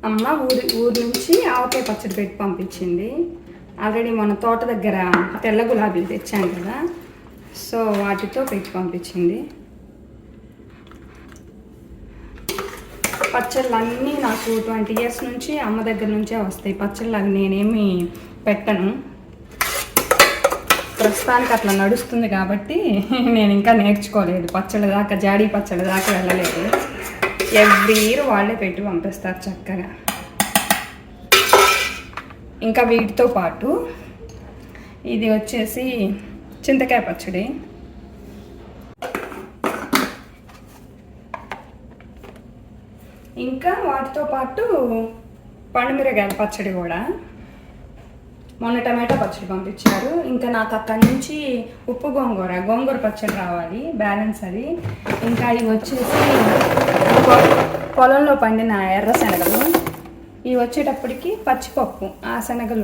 అమ్మ ఊరు నుంచి ఆవకాయ పచ్చడి పెట్టి పంపించింది. ఆల్రెడీ మన తోట దగ్గర తెల్ల గులాబీలు తెచ్చాను కదా, సో వాటితో పెట్టి పంపించింది. పచ్చళ్ళు అన్నీ నాకు 20 years నుంచి అమ్మ దగ్గర నుంచే వస్తాయి. పచ్చళ్ళు అవి నేనేమి పెట్టను, ప్రస్తుతానికి అట్లా నడుస్తుంది కాబట్టి నేను ఇంకా నేర్చుకోలేదు. పచ్చళ్ళ దాకా, జాడీ పచ్చళ్ళ దాకా వెళ్ళలేదు. ఎవ్రీ ఇయర్ వాళ్ళే పెట్టి పంపిస్తారు చక్కగా. ఇంకా వీటితో పాటు ఇది వచ్చేసి చింతకాయ పచ్చడి, ఇంకా వాటితో పాటు పండుమిరగాయల పచ్చడి కూడా. మొన్న టమాటా పచ్చడి పంపించారు. ఇంకా నాకు అక్కడి నుంచి ఉప్పు గోంగూర పచ్చడి రావాలి, బ్యాలెన్స్ అది. ఇంకా ఇవి వచ్చేసి పొలంలో పండిన ఎర్ర శనగలు, ఇవి వచ్చేటప్పటికి పచ్చిపప్పు, ఆ శనగల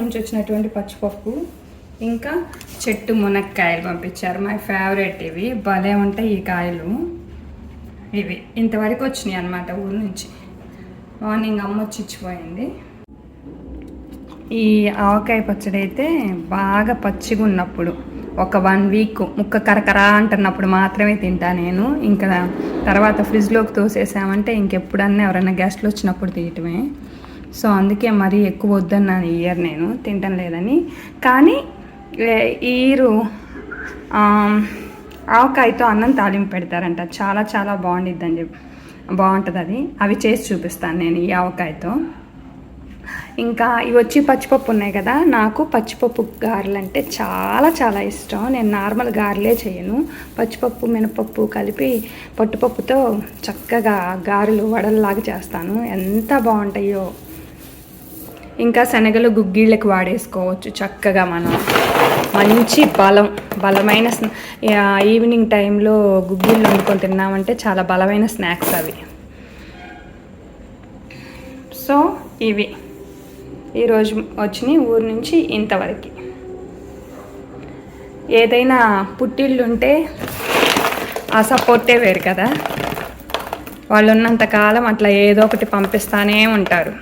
నుంచి వచ్చినటువంటి పచ్చిపప్పు. ఇంకా చెట్టు మునక్కాయలు పంపించారు, మై ఫేవరెట్. ఇవి భలే ఉంటాయి ఈ కాయలు. ఇవి ఇంతవరకు వచ్చినాయి అన్నమాట ఊరు నుంచి. మార్నింగ్ అమ్మ వచ్చి ఇచ్చిపోయింది. ఈ ఆవకాయ పచ్చడి అయితే బాగా పచ్చిగా ఉన్నప్పుడు, ఒక 1 week ముక్క కరకరా అంటున్నప్పుడు మాత్రమే తింటా నేను. ఇంకా తర్వాత ఫ్రిడ్జ్లోకి తోసేసామంటే ఇంకెప్పుడన్నా ఎవరైనా గెస్ట్లు వచ్చినప్పుడు తీయటమే. సో అందుకే మరీ ఎక్కువ వద్దన్నాను ఈ ఇయర్, నేను తింటం లేదని. కానీ ఈరు ఆవకాయతో అన్నం తాలింపు పెడతారంట, చాలా చాలా బాగుంటుంది అది. అవి చేసి చూపిస్తాను నేను ఈ ఆవకాయతో. ఇంకా ఇవి వచ్చి పచ్చిపప్పు ఉన్నాయి కదా, నాకు పచ్చిపప్పు గారెలు అంటే చాలా చాలా ఇష్టం. నేను నార్మల్ గారెలే చేయను, పచ్చిపప్పు మినపప్పు కలిపి పట్టుపప్పుతో చక్కగా గారెలు వడల్లాగా చేస్తాను, ఎంత బాగుంటాయో. ఇంకా శనగలు గుగ్గిళ్ళకి వాడేసుకోవచ్చు చక్కగా మనం. మంచి బలమైన ఈవినింగ్ టైంలో గుగ్గిళ్ళు వండుకొని తిన్నామంటే చాలా బలమైన స్నాక్స్ అవి. సో ఇవి ఈరోజు వచ్చినాయి ఊరు నుంచి ఇంతవరకు. ఏదైనా పుట్టిళ్ళు ఉంటే ఆ సపోర్టే వేరు కదా, వాళ్ళు ఉన్నంతకాలం అట్లా ఏదో ఒకటి పంపిస్తానే ఉంటారు.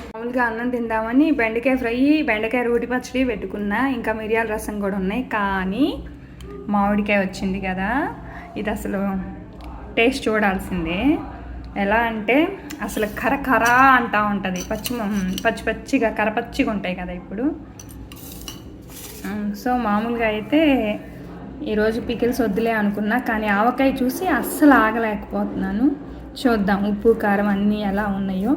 మామూలుగా అన్నం తిందామని బెండకాయ ఫ్రై, బెండకాయ రోటి పచ్చడి పెట్టుకున్నా, ఇంకా మిరియాల రసం కూడా ఉన్నాయి. కానీ మామిడికాయ వచ్చింది కదా, ఇది అసలు టేస్ట్ చూడాల్సిందే. ఎలా అంటే అసలు కరకరా అంటూ ఉంటుంది, పచ్చిగా కరపచ్చిగా ఉంటాయి కదా ఇప్పుడు. సో మామూలుగా అయితే ఈరోజు పికిల్స్ వద్దులే అనుకున్నా, కానీ ఆవకాయ చూసి అస్సలు ఆగలేకపోతున్నాను. చూద్దాం ఉప్పు కారం అన్నీ ఎలా ఉన్నాయో.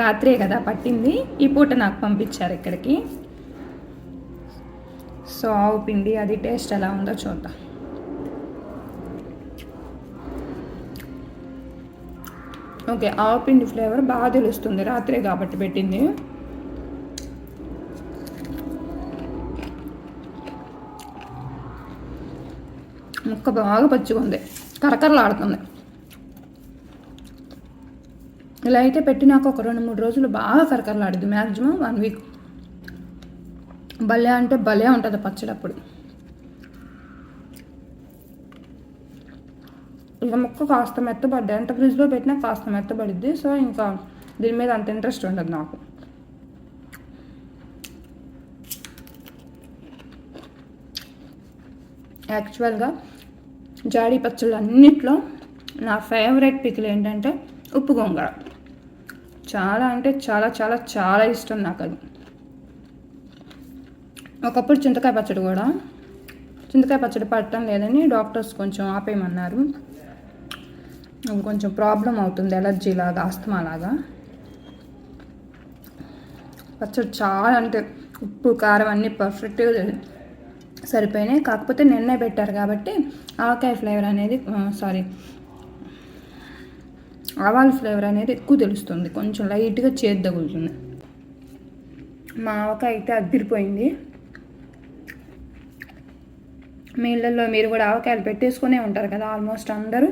రాత్రే కదా పట్టింది, ఈ పూట నాకు పంపించారు ఇక్కడికి. సో ఆవు పిండి అది టేస్ట్ ఎలా ఉందో చూద్దాం. ఓకే, ఆవపిండి ఫ్లేవర్ బాగా తెలుస్తుంది, రాత్రే కాబట్టి పెట్టింది. ముక్క బాగా పచ్చిగా ఉంది, కరకరలాడుతుంది. ఇలా అయితే పెట్టినాక ఒక 2-3 రోజులు బాగా కరకరలాడుద్ది, మ్యాక్సిమం 1 week. భలే అంటే భలే ఉంటుంది పచ్చడి అప్పుడు. ఇక ముక్క కాస్త మెత్తబడ్డాయి, అంత ఫ్రిడ్జ్లో పెట్టినా కాస్త మెత్తబడిద్ది. సో ఇంకా దీని మీద అంత ఇంట్రెస్ట్ ఉండదు నాకు. యాక్చువల్గా జాడీ పచ్చళ్ళు అన్నిట్లో నా ఫేవరెట్ పికిల్ ఏంటంటే ఉప్పు గోంగూర. చాలా అంటే చాలా చాలా చాలా ఇష్టం నాకు అది. ఒకప్పుడు చింతకాయ పచ్చడి కూడా, చింతకాయ పచ్చడి పట్టడం లేదని డాక్టర్స్ కొంచెం ఆపేయమన్నారు. అది కొంచెం ప్రాబ్లం అవుతుంది, ఎలర్జీ లాగా, ఆస్తమా లాగా. పచ్చడి చాలా అంటే ఉప్పు కారం అన్నీ పర్ఫెక్ట్గా సరిపోయినాయి. కాకపోతే నిన్నే పెట్టారు కాబట్టి ఆవకాయ ఫ్లేవర్ అనేది, ఆవాల ఫ్లేవర్ అనేది ఎక్కువ తెలుస్తుంది, కొంచెం లైట్గా చేదు తగులుతుంది. మా ఆవకాయ అయితే అదిరిపోయింది. మీ ఇళ్ళల్లో మీరు కూడా ఆవకాయలు పెట్టేసుకునే ఉంటారు కదా ఆల్మోస్ట్ అందరూ.